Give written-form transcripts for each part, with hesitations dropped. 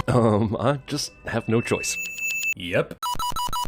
I just have no choice. Yep.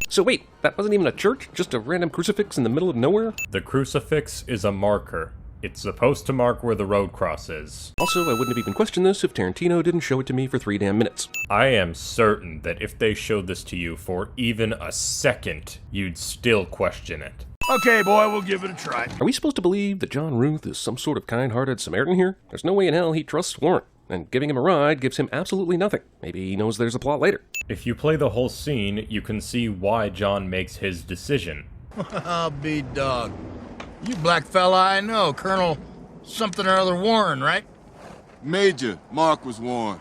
So wait, that wasn't even a church? Just a random crucifix in the middle of nowhere? The crucifix is a marker. It's supposed to mark where the road crosses. Also, I wouldn't have even questioned this if Tarantino didn't show it to me for 3 damn minutes. I am certain that if they showed this to you for even a second, you'd still question it. Okay, boy, we'll give it a try. Are we supposed to believe that John Ruth is some sort of kind-hearted Samaritan here? There's no way in hell he trusts Warren, and giving him a ride gives him absolutely nothing. Maybe he knows there's a plot later. If you play the whole scene, you can see why John makes his decision. I'll be dog. You black fella I know, Colonel something or other Warren, right? Major Marquis Warren.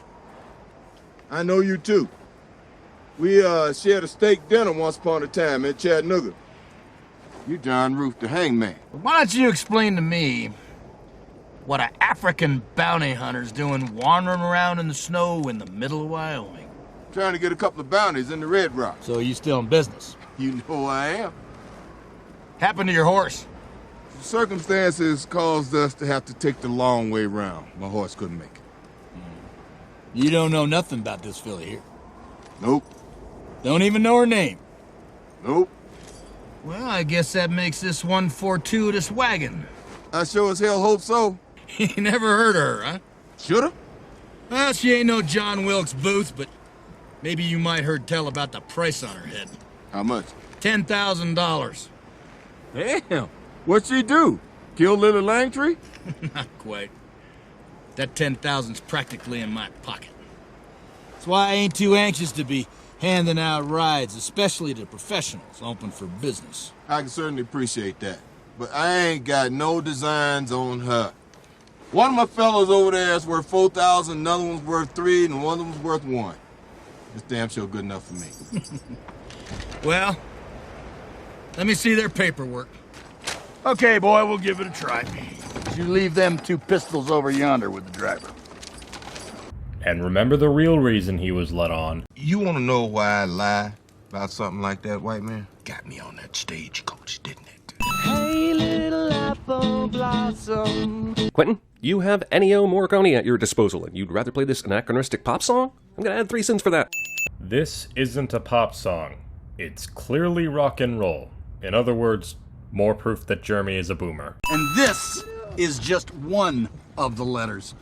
I know you too. We shared a steak dinner once upon a time in Chattanooga. You John Ruth the hangman. Why don't you explain to me what an African bounty hunter's doing wandering around in the snow in the middle of Wyoming? Trying to get a couple of bounties in the Red Rock. So you still in business? You know I am. Happened to your horse? Circumstances caused us to have to take the long way round. My horse couldn't make it. You don't know nothing about this filly here? Nope. Don't even know her name? Nope. Well, I guess that makes this one fortuitous wagon. I sure as hell hope so. You never heard of her, huh? Shoulda? Well, she ain't no John Wilkes Booth, but maybe you might heard tell about the price on her head. How much? $10,000. Damn. What'd she do? Kill Lily Langtree? Not quite. That 10,000's practically in my pocket. That's why I ain't too anxious to be handing out rides, especially to professionals open for business. I can certainly appreciate that. But I ain't got no designs on her. One of my fellows over there is worth 4,000, another one's worth 3, and one of them's worth 1. It's damn sure good enough for me. Well, let me see their paperwork. Okay, boy, we'll give it a try. You leave them 2 pistols over yonder with the driver. And remember the real reason he was let on. You want to know why I lie about something like that, white man? Got me on that stagecoach, didn't it? Hey, little apple blossom. Quentin, you have Ennio Morricone at your disposal, and you'd rather play this anachronistic pop song? I'm gonna add 3 cents for that. This isn't a pop song. It's clearly rock and roll. In other words, more proof that Jeremy is a boomer. And this is just one of the letters.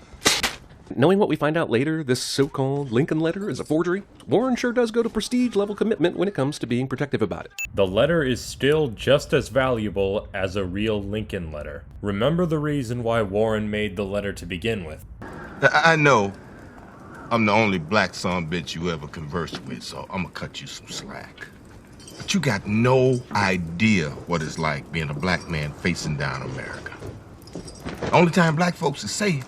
Knowing what we find out later, this so-called Lincoln letter is a forgery, Warren sure does go to prestige-level commitment when it comes to being protective about it. The letter is still just as valuable as a real Lincoln letter. Remember the reason why Warren made the letter to begin with. I know I'm the only black son bitch you ever conversed with, so I'm gonna cut you some slack. But you got no idea what it's like being a black man facing down America. The only time black folks is safe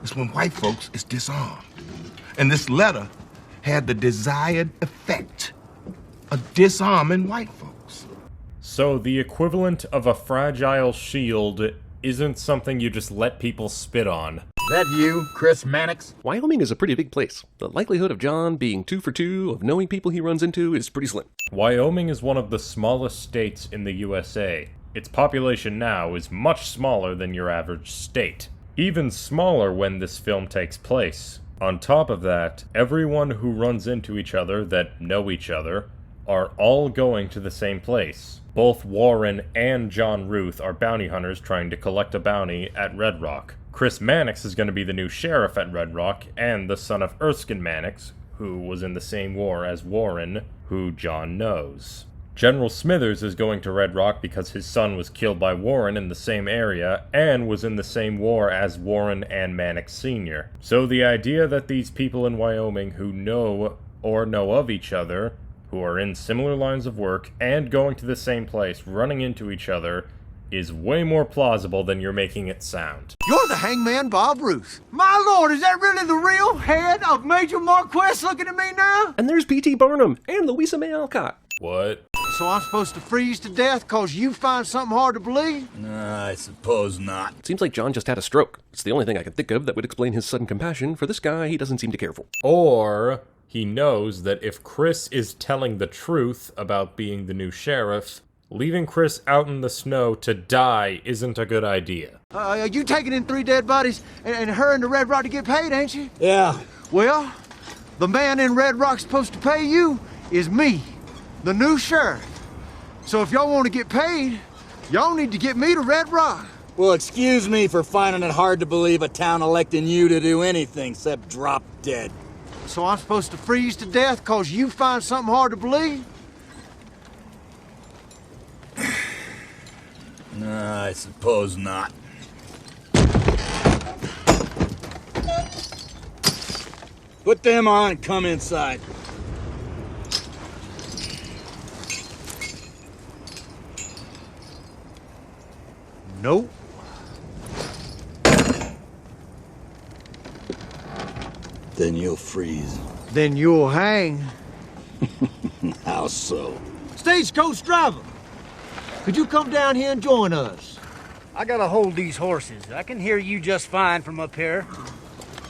is when white folks is disarmed. And this letter had the desired effect of disarming white folks. So the equivalent of a fragile shield isn't something you just let people spit on. That you, Chris Mannix? Wyoming is a pretty big place. The likelihood of John being 2 for 2 of knowing people he runs into is pretty slim. Wyoming is one of the smallest states in the USA. Its population now is much smaller than your average state. Even smaller when this film takes place. On top of that, everyone who runs into each other that know each other are all going to the same place. Both Warren and John Ruth are bounty hunters trying to collect a bounty at Red Rock. Chris Mannix is going to be the new sheriff at Red Rock, and the son of Erskine Mannix, who was in the same war as Warren, who John knows. General Smithers is going to Red Rock because his son was killed by Warren in the same area, and was in the same war as Warren and Mannix Sr. So the idea that these people in Wyoming who know or know of each other, who are in similar lines of work, and going to the same place, running into each other, is way more plausible than you're making it sound. You're the hangman Bob Ruth. My lord, is that really the real head of Major Marquis looking at me now? And there's P.T. Barnum and Louisa May Alcott. What? So I'm supposed to freeze to death cause you find something hard to believe? I suppose not. Seems like John just had a stroke. It's the only thing I can think of that would explain his sudden compassion for this guy he doesn't seem to care for. Or he knows that if Chris is telling the truth about being the new sheriff, leaving Chris out in the snow to die isn't a good idea. You taking in 3 dead bodies and her and the Red Rock to get paid, ain't you? Yeah. Well, The man in Red Rock supposed to pay you is me, the new sheriff. So if y'all want to get paid, y'all need to get me to Red Rock. Well, excuse me for finding it hard to believe a town electing you to do anything except drop dead. So I'm supposed to freeze to death cause you find something hard to believe? No, I suppose not. Put them on and come inside. Nope. Then you'll freeze. Then you'll hang. How so? Stagecoach driver, could you come down here and join us? I gotta hold these horses. I can hear you just fine from up here.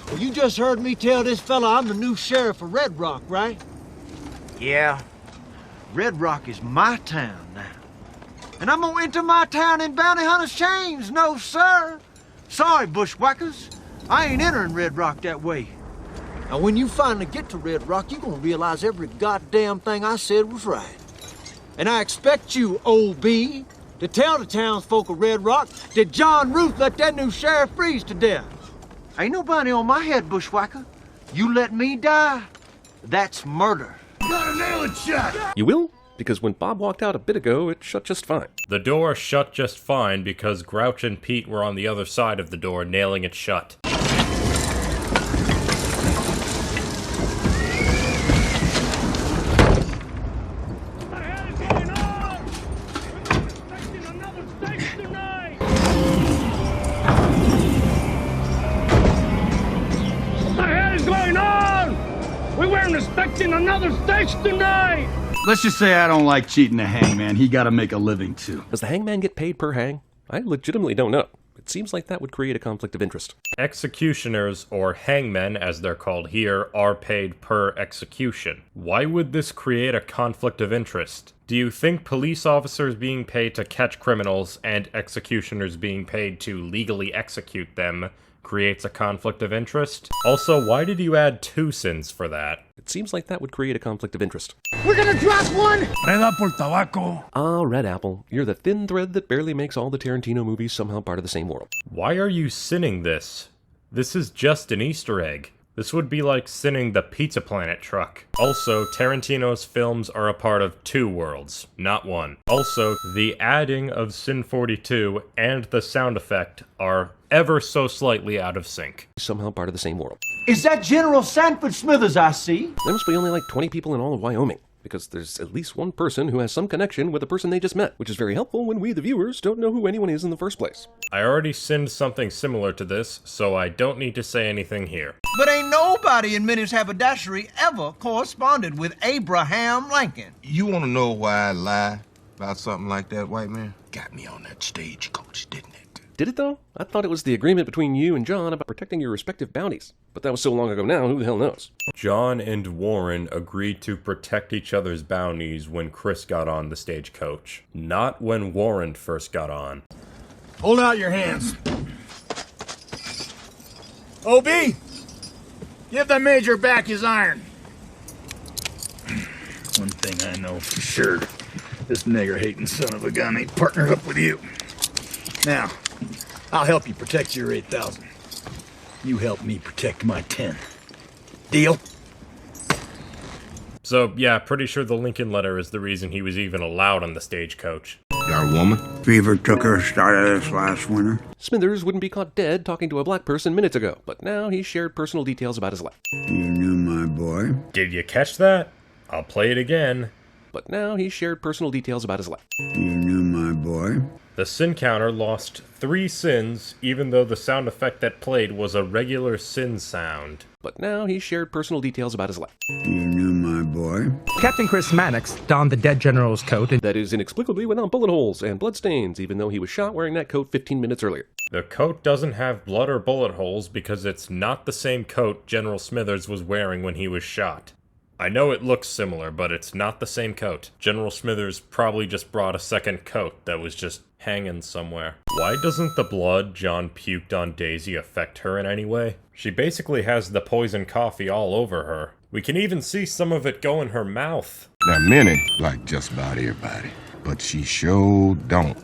Well, you just heard me tell this fella I'm the new sheriff of Red Rock, right? Yeah. Red Rock is my town now. And I'm gonna enter my town in bounty hunter's chains, no sir. Sorry, bushwhackers. I ain't entering Red Rock that way. Now, when you finally get to Red Rock, you're gonna realize every goddamn thing I said was right. And I expect you, O.B., to tell the townsfolk of Red Rock that John Ruth let that new sheriff freeze to death. Ain't nobody on my head, bushwhacker. You let me die, that's murder. Gotta nail it shut! You will? Because when Bob walked out a bit ago, it shut just fine. The door shut just fine because Grouch and Pete were on the other side of the door, nailing it shut. Another stage tonight! Let's just say I don't like cheating the hangman. He gotta make a living too. Does the hangman get paid per hang? I legitimately don't know. It seems like that would create a conflict of interest. Executioners, or hangmen as they're called here, are paid per execution. Why would this create a conflict of interest? Do you think police officers being paid to catch criminals and executioners being paid to legally execute them creates a conflict of interest? Also, why did you add 2 sins for that? It seems like that would create a conflict of interest. We're gonna drop one! Reda por tabaco. Ah, Red Apple, you're the thin thread that barely makes all the Tarantino movies somehow part of the same world. Why are you sinning this? This is just an Easter egg. This would be like sinning the Pizza Planet truck. Also, Tarantino's films are a part of 2 worlds, not 1. Also, the adding of Sin 42 and the sound effect are ever so slightly out of sync. Somehow part of the same world. Is that General Sanford Smithers I see? There must be only like 20 people in all of Wyoming, because there's at least one person who has some connection with the person they just met, which is very helpful when we, the viewers, don't know who anyone is in the first place. I already sinned something similar to this, so I don't need to say anything here. But ain't nobody in Minnie's haberdashery ever corresponded with Abraham Lincoln. You want to know why I lie about something like that, white man? Got me on that stagecoach, didn't it? Did it though? I thought it was the agreement between you and John about protecting your respective bounties. But that was so long ago now, who the hell knows? John and Warren agreed to protect each other's bounties when Chris got on the stagecoach, not when Warren first got on. Hold out your hands. O.B., give the major back his iron. One thing I know for sure, this nigger-hating son of a gun ain't partnered up with you. Now, I'll help you protect your 8,000. You help me protect my 10. Deal? So, yeah, pretty sure the Lincoln letter is the reason he was even allowed on the stagecoach. Got a woman? Fever took her, started us last winter. Smithers wouldn't be caught dead talking to a black person minutes ago, but now he shared personal details about his life. You knew my boy. Did you catch that? I'll play it again. But now he shared personal details about his life. You knew my boy. The sin counter lost 3 sins, even though the sound effect that played was a regular sin sound. But now he shared personal details about his life. You knew my boy. Captain Chris Mannix donned the dead general's coat and That is inexplicably without bullet holes and blood stains, even though he was shot wearing that coat 15 minutes earlier. The coat doesn't have blood or bullet holes because it's not the same coat General Smithers was wearing when he was shot. I know it looks similar, but it's not the same coat. General Smithers probably just brought a second coat that was just hanging somewhere. Why doesn't the blood John puked on Daisy affect her in any way? She basically has the poison coffee all over her. We can even see some of it go in her mouth. Now, Minnie like just about everybody, but she sure don't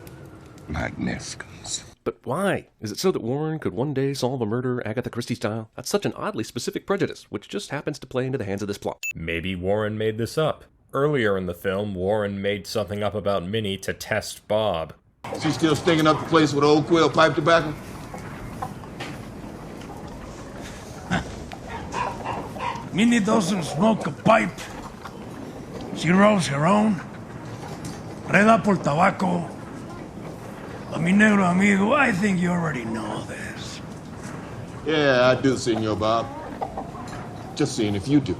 like Mexicans. But why? Is it so that Warren could one day solve a murder Agatha Christie style? That's such an oddly specific prejudice, which just happens to play into the hands of this plot. Maybe Warren made this up. Earlier in the film, Warren made something up about Minnie to test Bob. She still stinking up the place with old quill pipe tobacco? Minnie doesn't smoke a pipe. She rolls her own. Reda por tabaco. A mi negro amigo, I think you already know this. Yeah, I do, Senor Bob. Just seeing if you do.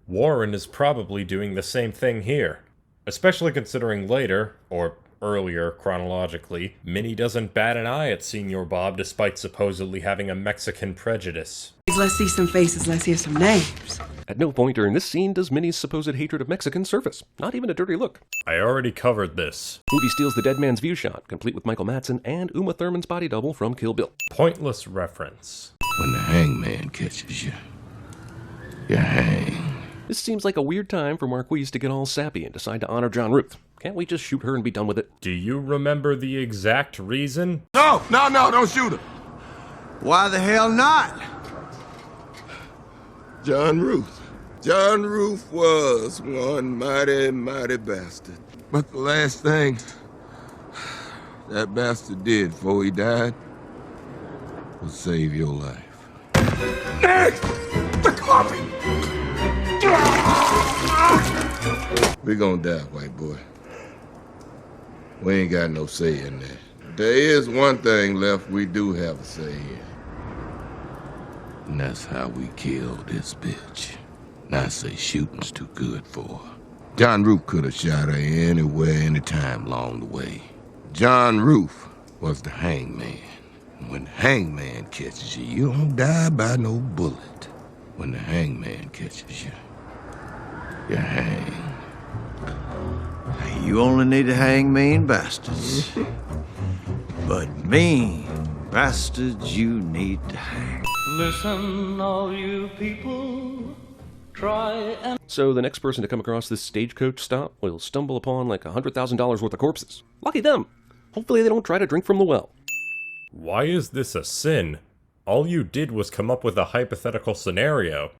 Warren is probably doing the same thing here. Especially considering later, or earlier chronologically, Minnie doesn't bat an eye at Senor Bob despite supposedly having a Mexican prejudice. Let's see some faces, let's hear some names. At no point during this scene does Minnie's supposed hatred of Mexicans surface. Not even a dirty look. I already covered this. Movie steals the dead man's view shot, complete with Michael Madsen and Uma Thurman's body double from Kill Bill. Pointless reference. When the hangman catches you, you hang. This seems like a weird time for Marquise to get all sappy and decide to honor John Ruth. Can't we just shoot her and be done with it? Do you remember the exact reason? No, don't shoot her. Why the hell not? John Ruth. John Ruth was one mighty, mighty bastard. But the last thing that bastard did before he died was save your life. Next! The coffee! We're gonna die, white boy. We ain't got no say in that. There is one thing left we do have a say in. And that's how we kill this bitch. And I say shooting's too good for her. John Ruth could have shot her anywhere, anytime along the way. John Ruth was the hangman. And when the hangman catches you, you don't die by no bullet. When the hangman catches you, you hang. You only need to hang mean bastards. But mean bastards you need to hang. Listen, all you people, try and... So the next person to come across this stagecoach stop will stumble upon like $100,000 worth of corpses. Lucky them! Hopefully they don't try to drink from the well. Why is this a sin? All you did was come up with a hypothetical scenario.